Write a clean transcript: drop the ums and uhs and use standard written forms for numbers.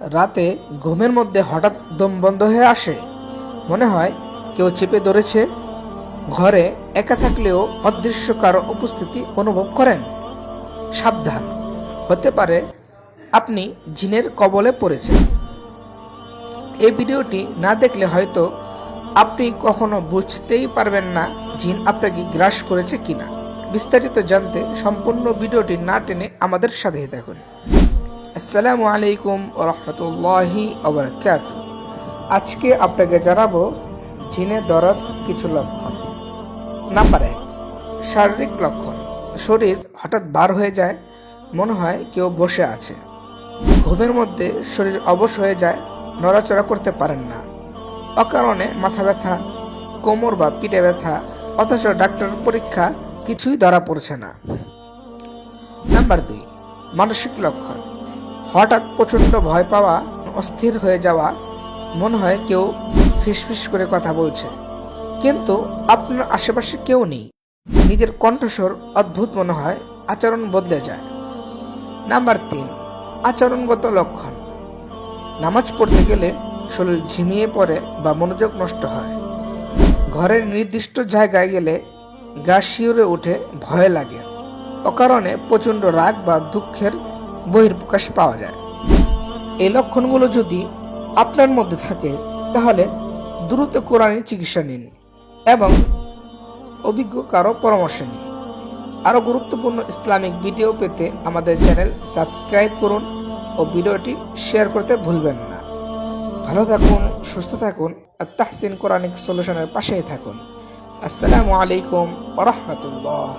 রাতে ঘুমের মধ্যে হঠাৎ দম বন্ধ হয়ে আসে, মনে হয় কেউ চেপে ধরেছে। ঘরে একা থাকলেও অদৃশ্য কারো উপস্থিতি অনুভব করেন, সাবধান, হতে পারে আপনি জিনের কবলে পড়েছেন। এই ভিডিওটি না দেখলে হয়তো আপনি কখনো বুঝতেই পারবেন না জিন আপনাকে গ্রাস করেছে কিনা। বিস্তারিত জানতে সম্পূর্ণ ভিডিওটি না টেনে আমাদের সাথেই দেখুন। আসসালামু আলাইকুম ওয়া রাহমাতুল্লাহি ওয়া বারাকাতুহু। আজকে আপনাকে জানাবো জিনে ধরার কিছু লক্ষণ। নাম্বার 1, শারীরিক লক্ষণ। শরীর হঠাৎ বার হয়ে যায়, মনে হয় কেউ বসে আছে। ঘুমের মধ্যে শরীর অবশ হয়ে যায়, নড়াচড়া করতে পারেন না। অকারণে মাথা ব্যথা, কোমর বা পিঠে ব্যথা, অথচ ডাক্তার পরীক্ষা কিছুই ধরা পড়ছে না। নাম্বার 2, মানসিক লক্ষণ। হঠাৎ প্রচণ্ড ভয় পাওয়া, অস্থির হয়ে যাওয়া, মনে হয় কেউ ফিসফিস করে কথা বলছে, কিন্তু আপনার আশেপাশে কেউ নেই। নিজের কণ্ঠস্বর অদ্ভুত মনে হয়, আচরণ বদলে যায়। নাম্বার 3, আচরণগত লক্ষণ। নামাজ পড়তে গেলে শরীর ঝিমিয়ে পড়ে বা মনোযোগ নষ্ট হয়। ঘরের নির্দিষ্ট জায়গায় গেলে গা শিউরে উঠে, ভয় লাগে। অকারণে প্রচণ্ড রাগ বা দুঃখের বহিঃপ্রকাশ পাওয়া যায়। এই লক্ষণগুলো যদি আপনার মধ্যে থাকে তাহলে দ্রুত কোরআনী চিকিৎসা নিন এবং অভিজ্ঞ কারো পরামর্শ নিন। আরও গুরুত্বপূর্ণ ইসলামিক ভিডিও পেতে আমাদের চ্যানেল সাবস্ক্রাইব করুন ও ভিডিওটি শেয়ার করতে ভুলবেন না। ভালো থাকুন, সুস্থ থাকুন আর তাহসিন কোরআনিক সলিউশনের পাশেই থাকুন। আসসালামু আলাইকুম ওয়া রাহমাতুল্লাহ।